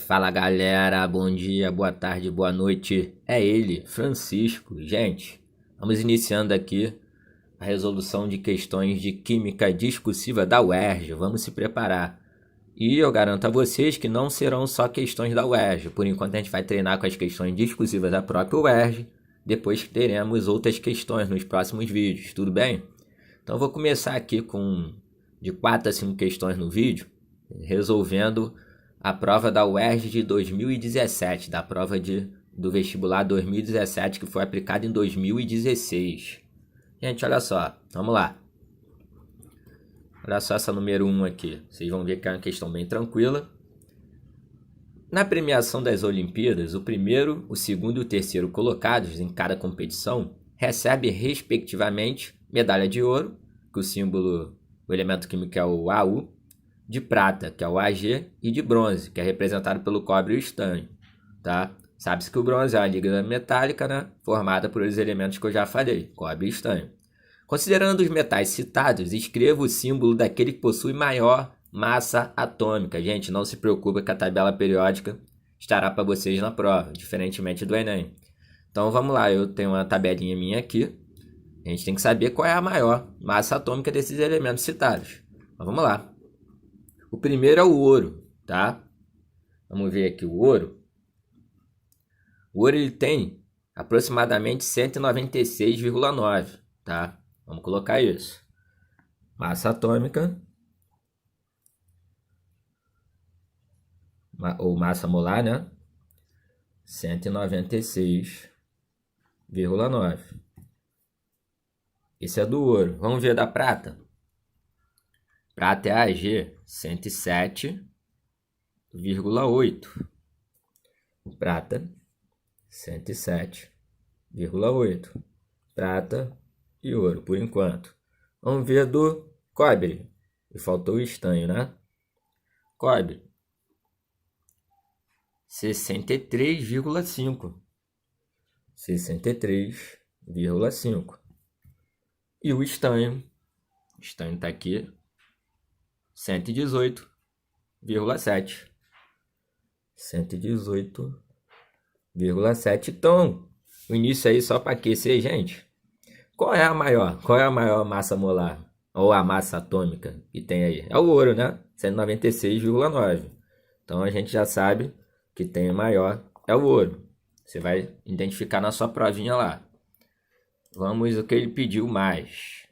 Fala galera, bom dia, boa tarde, boa noite. É ele, Francisco. Gente, vamos iniciando aqui a resolução de questões de química discursiva da UERJ. Vamos se preparar. E eu garanto a vocês que não serão só questões da UERJ. Por enquanto a gente vai treinar com as questões discursivas da própria UERJ. Depois teremos outras questões nos próximos vídeos, tudo bem? Então eu vou começar aqui com de 4 a 5 questões no vídeo, resolvendo a prova da UERJ de 2017, da prova do vestibular 2017, que foi aplicada em 2016. Gente, olha só, vamos lá. Olha só essa número 1 aqui. Vocês vão ver que é uma questão bem tranquila. Na premiação das Olimpíadas, o primeiro, o segundo e o terceiro colocados em cada competição recebem, respectivamente, medalha de ouro, que o símbolo, o elemento químico é o AU, de prata, que é o Ag, e de bronze, que é representado pelo cobre e o estanho, tá? Sabe-se que o bronze é uma liga metálica, né? Formada por os elementos que eu já falei, cobre e estanho. Considerando os metais citados, escreva o símbolo daquele que possui maior massa atômica. Gente, não se preocupe que a tabela periódica estará para vocês na prova, diferentemente do Enem. Então vamos lá, eu tenho uma tabelinha minha aqui. A gente tem que saber qual é a maior massa atômica desses elementos citados. Mas vamos lá. O primeiro é o ouro, tá? Vamos ver aqui o ouro. O ouro ele tem aproximadamente 196,9, tá? Vamos colocar isso. Massa atômica, ou massa molar, né? 196,9. Esse é do ouro. Vamos ver da prata. Prata é Ag, 107,8. Prata, 107,8. Prata e ouro, por enquanto. Vamos ver do cobre. E faltou o estanho, né? Cobre, 63,5. 63,5. E o estanho está aqui, 118,7. 118,7. Então, o início aí só para aquecer, gente. Qual é a maior massa molar? Ou a massa atômica que tem aí? É o ouro, né? 196,9. Então, a gente já sabe que tem o maior é o ouro. Você vai identificar na sua provinha lá. Vamos o que ele pediu mais.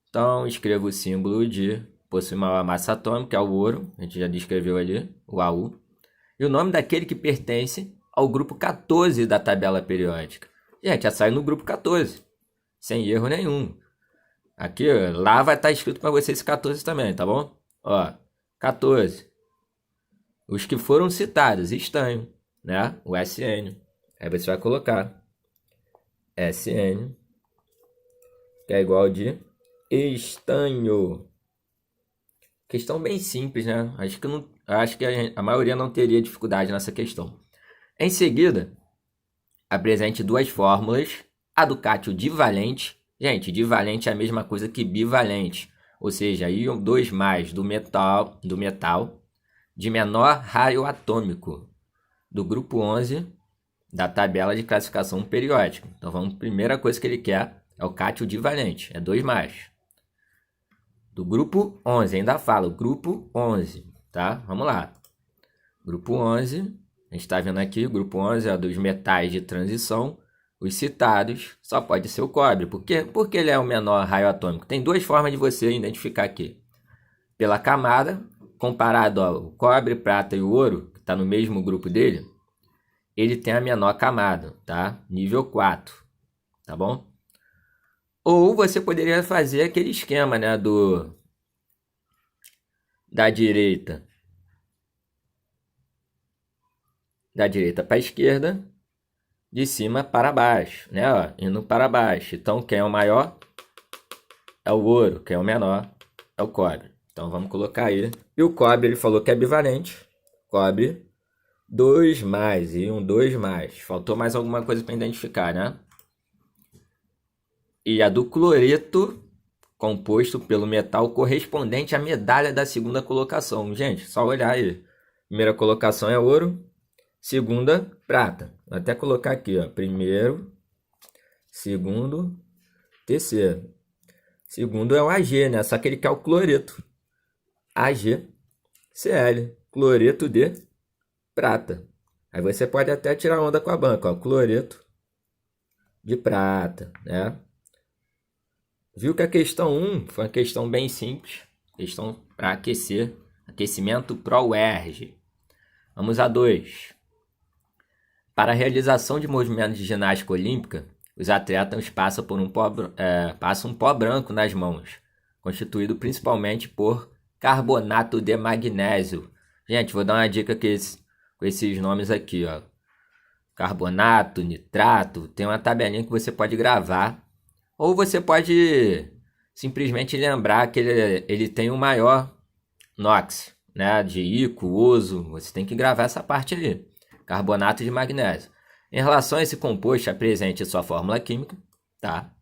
Então, escreva o símbolo de possui maior massa atômica, é o ouro. A gente já descreveu ali, o AU. E o nome daquele que pertence ao grupo 14 da tabela periódica. Gente, já sai no grupo 14. Sem erro nenhum. Aqui, ó, lá vai estar escrito para vocês esse 14 também, tá bom? Ó, 14. Os que foram citados, estanho, né? O SN. Aí você vai colocar SN, que é igual de estanho. Questão bem simples, né? Acho que a maioria não teria dificuldade nessa questão. Em seguida, apresente duas fórmulas. A do cátio divalente. Gente, divalente é a mesma coisa que bivalente. Ou seja, íon 2 mais do metal de menor raio atômico do grupo 11 da tabela de classificação periódica. Então, vamos, primeira coisa que ele quer é o cátio divalente, é 2 mais. Do grupo 11, ainda fala, o grupo 11, tá? Vamos lá. Grupo 11, a gente está vendo aqui, o grupo 11 é dos metais de transição. Os citados só pode ser o cobre. Por quê? Porque ele é o menor raio atômico. Tem duas formas de você identificar aqui. Pela camada, comparado ao cobre, prata e o ouro, que está no mesmo grupo dele, ele tem a menor camada, tá? Nível 4, tá bom? Ou você poderia fazer aquele esquema, né, da direita para a esquerda, de cima para baixo, né? Ó, indo para baixo. Então, quem é o maior é o ouro, quem é o menor é o cobre. Então, vamos colocar aí. E o cobre, ele falou que é bivalente. Cobre, 2 mais e 2 mais. Faltou mais alguma coisa para identificar, né? E a do cloreto, composto pelo metal correspondente à medalha da segunda colocação. Gente, só olhar aí. Primeira colocação é ouro, segunda, prata. Vou até colocar aqui, ó, primeiro, segundo, terceiro. Segundo é o Ag, né? Só que ele quer o cloreto. AgCl, cloreto de prata. Aí você pode até tirar onda com a banca, ó, cloreto de prata, né? Viu que a questão 1 foi uma questão bem simples, questão para aquecer, aquecimento ProUERG. Vamos a 2. Para a realização de movimentos de ginástica olímpica, os atletas passam por um pó branco nas mãos, constituído principalmente por carbonato de magnésio. Gente, vou dar uma dica com esses nomes aqui, ó. Carbonato, nitrato, tem uma tabelinha que você pode gravar, ou você pode simplesmente lembrar que ele tem o maior NOx, né, de ICO, uso, você tem que gravar essa parte ali. Carbonato de magnésio. Em relação a esse composto, apresente sua fórmula química, tá?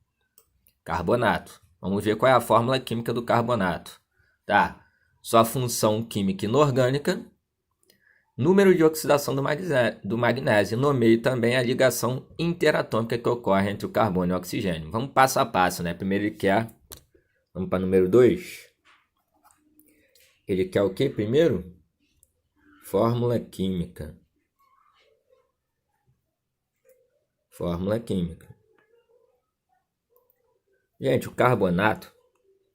Carbonato. Vamos ver qual é a fórmula química do carbonato, tá? Sua função química inorgânica, número de oxidação do magnésio. Nomeie também a ligação interatômica que ocorre entre o carbono e o oxigênio. Vamos passo a passo, né? Primeiro ele quer... Vamos para número 2. Ele quer o que primeiro? Fórmula química. Fórmula química. Gente, o carbonato,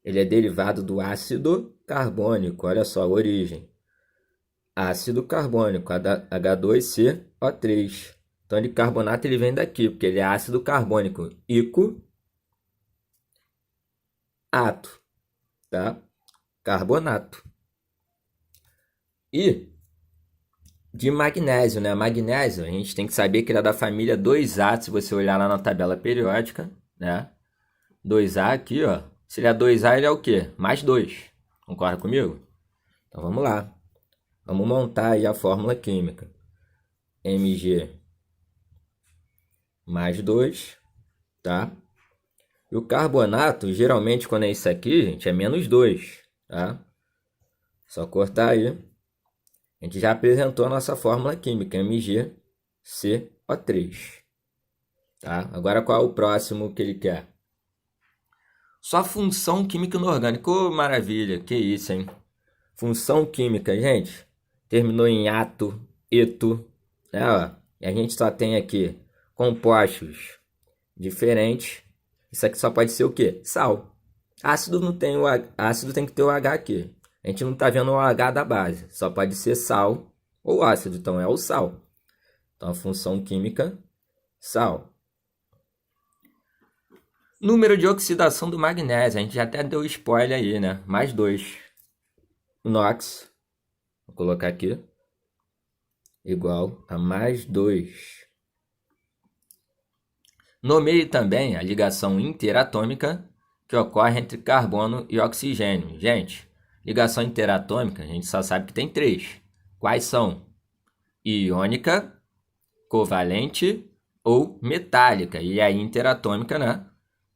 ele é derivado do ácido carbônico. Olha só a origem. Ácido carbônico, H2CO3. Então, de carbonato ele vem daqui, porque ele é ácido carbônico. Ico, ato, tá? Carbonato. E de magnésio, né? Magnésio, a gente tem que saber que ele é da família 2A, se você olhar lá na tabela periódica, né? 2A aqui, ó. Se ele é 2A, ele é o quê? Mais 2. Concorda comigo? Então, vamos lá. Vamos montar aí a fórmula química. Mg mais 2, tá? E o carbonato, geralmente, quando é isso aqui, gente, é menos 2, tá? Só cortar aí. A gente já apresentou a nossa fórmula química, MgCO3. Tá? Agora qual é o próximo que ele quer? Só função química inorgânica. Ô, maravilha, que isso, hein? Função química, gente. Terminou em ato, eto. Né, ó? E a gente só tem aqui compostos diferentes. Isso aqui só pode ser o quê? Sal. Ácido não tem o ácido, tem que ter o H aqui. A gente não está vendo o H da base. Só pode ser sal ou ácido. Então é o sal. Então a função química, sal. Número de oxidação do magnésio. A gente já até deu spoiler aí, né? Mais 2. NOx. Vou colocar aqui. Igual a mais 2. Nomeie também a ligação interatômica que ocorre entre carbono e oxigênio. Gente, ligação interatômica, a gente só sabe que tem 3. Quais são? Iônica, covalente ou metálica. E a interatômica, né?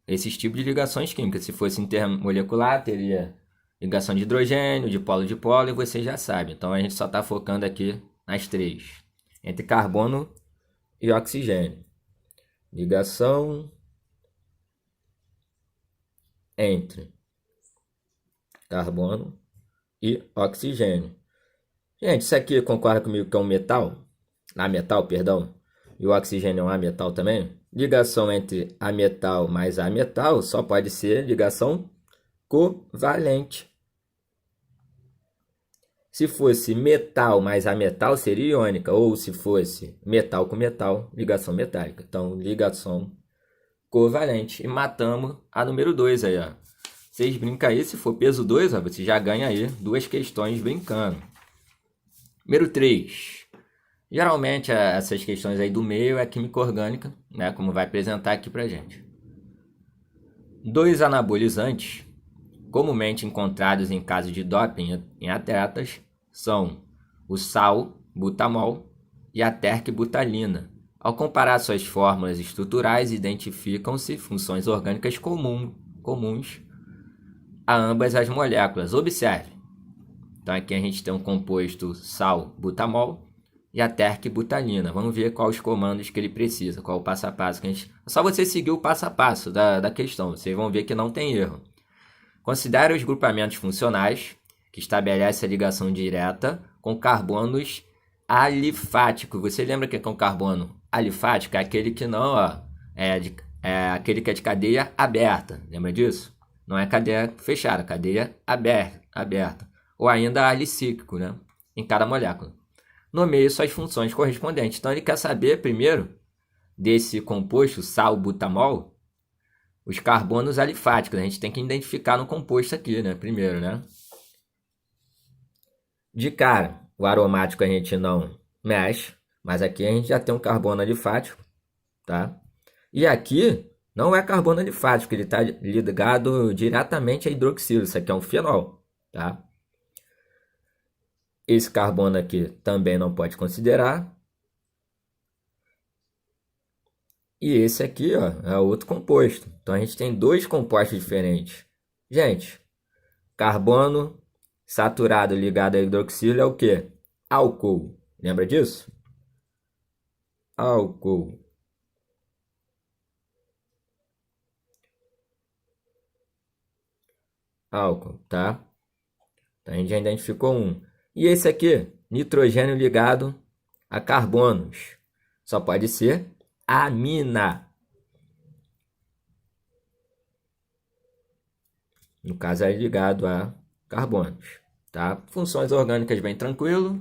Esses tipos de ligações químicas. Se fosse intermolecular, teria ligação de hidrogênio, de polo, e você já sabe. Então a gente só está focando aqui nas 3. Entre carbono e oxigênio. Ligação entre carbono e oxigênio. Gente, isso aqui concorda comigo que é um metal? Ametal, perdão. E o oxigênio é um ametal também? Ligação entre ametal mais ametal só pode ser ligação covalente. Se fosse metal mais ametal, seria iônica. Ou se fosse metal com metal, ligação metálica. Então, ligação covalente. E matamos a número 2 aí, ó. Vocês brincam aí, se for peso 2, ó, você já ganha aí 2 questões brincando. Número 3. Geralmente, essas questões aí do meio é química orgânica, né? Como vai apresentar aqui pra gente. 2 anabolizantes, comumente encontrados em caso de doping em atletas, são o sal-butamol e a terc-butalina. Ao comparar suas fórmulas estruturais, identificam-se funções orgânicas comuns a ambas as moléculas. Observe. Então aqui a gente tem um composto sal-butamol e a terc-butalina. Vamos ver quais os comandos que ele precisa, qual o passo a passo. Que a gente... É só você seguir o passo a passo da questão, vocês vão ver que não tem erro. Considere os grupamentos funcionais, que estabelece a ligação direta com carbonos alifáticos. Você lembra que é um carbono alifático? É aquele que não, ó, é aquele que é de cadeia aberta. Lembra disso? Não é cadeia fechada, cadeia aberta. Ou ainda alicíclico, né? Em cada molécula. Nomeie suas funções correspondentes. Então ele quer saber primeiro desse composto sal-butamol os carbonos alifáticos. A gente tem que identificar no composto aqui, né? Primeiro, né? De cara, o aromático a gente não mexe, mas aqui a gente já tem um carbono alifático, tá? E aqui não é carbono alifático, ele está ligado diretamente a hidroxilo. Isso aqui é um fenol, tá? Esse carbono aqui também não pode considerar. E esse aqui, ó, é outro composto. Então a gente tem dois compostos diferentes. Gente, carbono saturado ligado a hidroxilo é o quê? Álcool. Lembra disso? Álcool. Álcool, tá? Então a gente já identificou um. E esse aqui, nitrogênio ligado a carbonos. Só pode ser amina. No caso é ligado a carbonos, tá? Funções orgânicas bem tranquilo.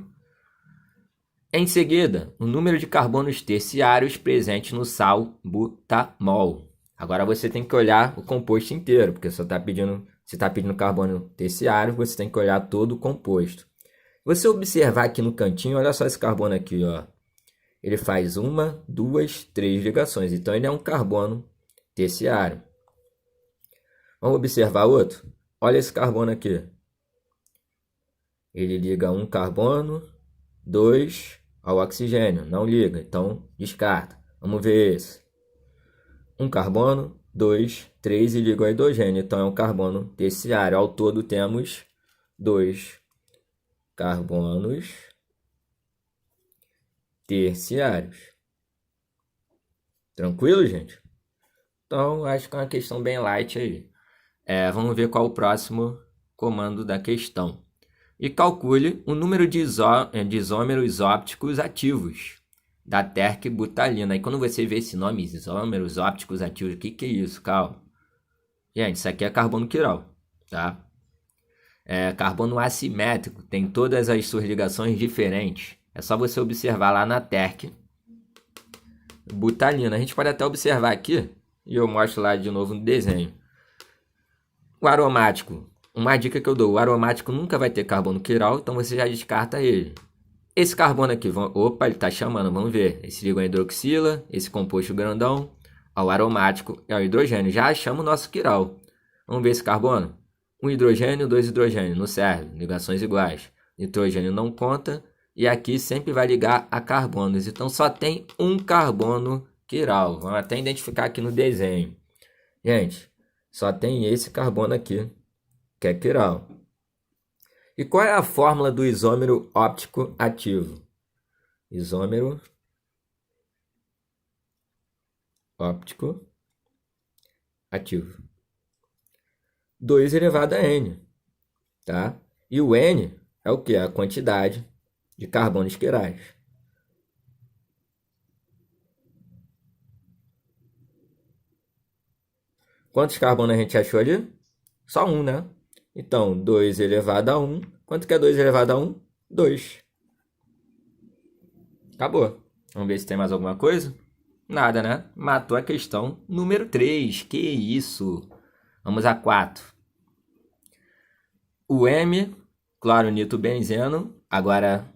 Em seguida, o número de carbonos terciários presentes no sal butamol. Agora você tem que olhar o composto inteiro, porque se está pedindo carbono terciário, você tem que olhar todo o composto. Você observar aqui no cantinho, olha só esse carbono aqui, ó. Ele faz 1, 2, 3 ligações. Então ele é um carbono terciário. Vamos observar outro? Olha esse carbono aqui. Ele liga um carbono, 2 ao oxigênio. Não liga, então descarta. Vamos ver esse. Um carbono, 2, 3 e liga ao hidrogênio. Então é um carbono terciário. Ao todo temos 2 carbonos terciários. Tranquilo, gente? Então acho que é uma questão bem light aí. Vamos ver qual o próximo comando da questão. E calcule o número de isômeros ópticos ativos da terc-butalina. E quando você vê esse nome, isômeros ópticos ativos, o que é isso? Calma. Gente, isso aqui é carbono quiral, tá? Carbono assimétrico, tem todas as suas ligações diferentes. É só você observar lá na terc-butalina. A gente pode até observar aqui, e eu mostro lá de novo no desenho. O aromático, uma dica que eu dou, o aromático nunca vai ter carbono quiral, então você já descarta ele. Esse carbono aqui, opa, ele está chamando, vamos ver. Esse liga a hidroxila, esse composto grandão, ao aromático é o hidrogênio. Já achamos o nosso quiral. Vamos ver esse carbono. Um hidrogênio, 2 hidrogênios, não serve, ligações iguais. Nitrogênio não conta, e aqui sempre vai ligar a carbonos. Então só tem um carbono quiral. Vamos até identificar aqui no desenho. Gente, só tem esse carbono aqui, que é quiral. E qual é a fórmula do isômero óptico ativo? Isômero óptico ativo. 2 elevado a N, tá? E o N é o que? A quantidade de carbonos quirais. Quantos carbonos a gente achou ali? Só um, né? Então, 2 elevado a 1. Quanto que é 2 elevado a 1? 2. Acabou. Vamos ver se tem mais alguma coisa? Nada, né? Matou a questão número 3. Que isso? Vamos a 4. O M, cloro-nitro-benzeno, agora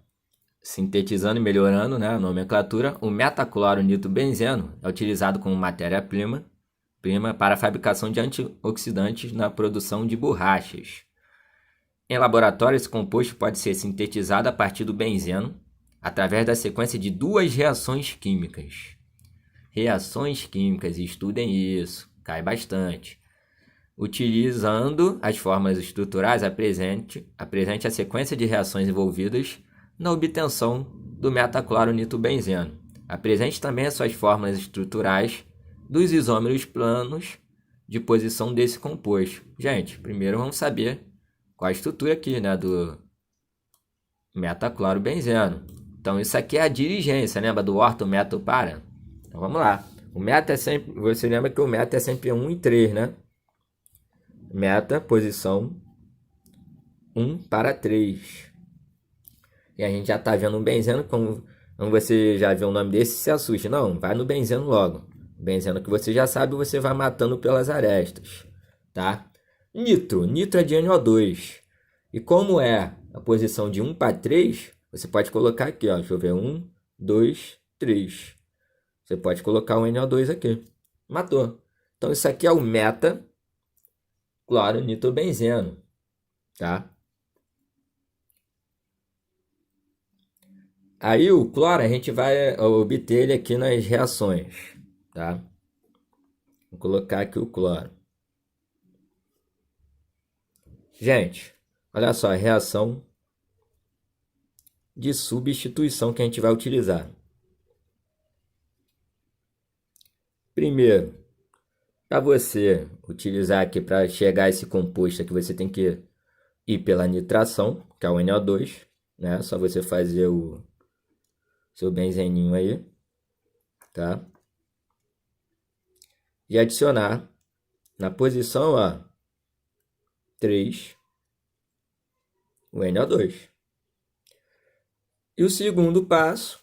sintetizando e melhorando, né, a nomenclatura, o metacloro-nitro-benzeno é utilizado como matéria-prima para a fabricação de antioxidantes na produção de borrachas. Em laboratório, esse composto pode ser sintetizado a partir do benzeno através da sequência de 2 reações químicas. Reações químicas, estudem isso, cai bastante. Utilizando as formas estruturais, apresente a sequência de reações envolvidas na obtenção do metacloronitrobenzeno. Apresente também as suas fórmulas estruturais dos isômeros planos de posição desse composto. Gente, primeiro vamos saber qual a estrutura aqui, né, do metaclorobenzeno. Então isso aqui é a dirigência, lembra do orto, meta, para? Então vamos lá. O meta é sempre, você lembra que o meta é sempre 1 e 3, né? Meta, posição 1 para 3. E a gente já está vendo um benzeno, como você já viu o nome desse, se assuste. Não, vai no benzeno logo. Benzeno que você já sabe, você vai matando pelas arestas, tá? Nitro é de NO2. E como é a posição de 1 para 3, você pode colocar aqui, ó. Deixa eu ver, 1, 2, 3. Você pode colocar o NO2 aqui. Matou. Então isso aqui é o meta-cloronitrobenzeno, tá? Aí o cloro a gente vai obter ele aqui nas reações, tá? Vou colocar aqui o cloro. Gente, olha só a reação de substituição que a gente vai utilizar. Primeiro, para você utilizar aqui para chegar a esse composto aqui, você tem que ir pela nitração, que é o NO2, né? Só você fazer o seu benzeninho aí, tá? E adicionar na posição, ó, 3, o NO2. E o segundo passo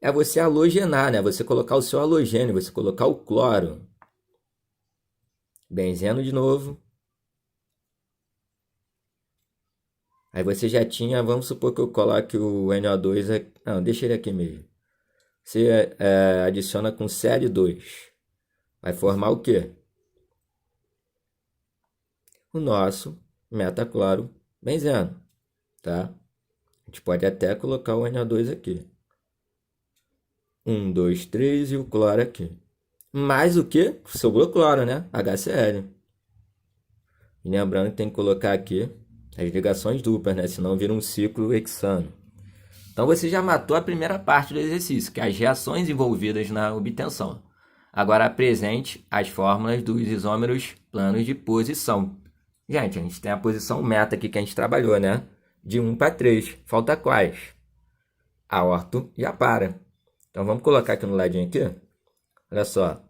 é você halogenar, né? Você colocar o seu halogênio, você colocar o cloro. Benzeno de novo. Aí você já tinha, vamos supor que eu coloque o NO2 aqui. Não, deixa ele aqui mesmo. Você adiciona com Cl2. Vai formar o quê? O nosso metacloro benzeno, tá? A gente pode até colocar o NO2 aqui. 1, 2, 3 e o cloro aqui. Mais o que? Sobrou cloro, né? HCl. E lembrando que tem que colocar aqui as ligações duplas, né? Senão vira um ciclo hexano. Então você já matou a primeira parte do exercício, que é as reações envolvidas na obtenção. Agora apresente as fórmulas dos isômeros planos de posição. Gente, a gente tem a posição meta aqui que a gente trabalhou, né? De 1 para 3. Falta quais? A orto e a para. Então vamos colocar aqui no ladinho aqui. Olha só.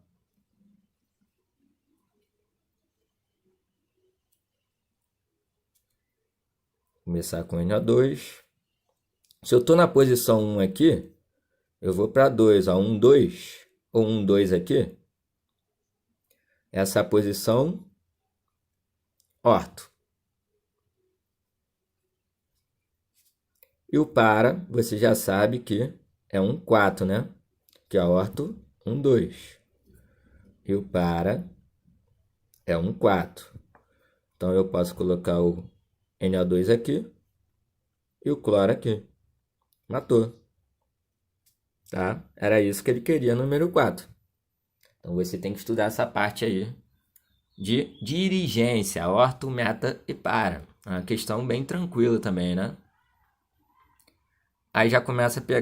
Começar com NO2. Se eu estou na posição 1 aqui, eu vou para 2. Ó, 1, 2. Ou 1, 2 aqui. Essa é a posição orto. E o para, você já sabe que é 1, 4, né? Que é orto 1, 2. E o para é 1, 4. Então eu posso colocar o NO2 aqui e o cloro aqui. Matou. Tá? Era isso que ele queria no número 4. Então você tem que estudar essa parte aí de dirigência, orto, meta e para. É uma questão bem tranquila também, né? Aí já começa a pegar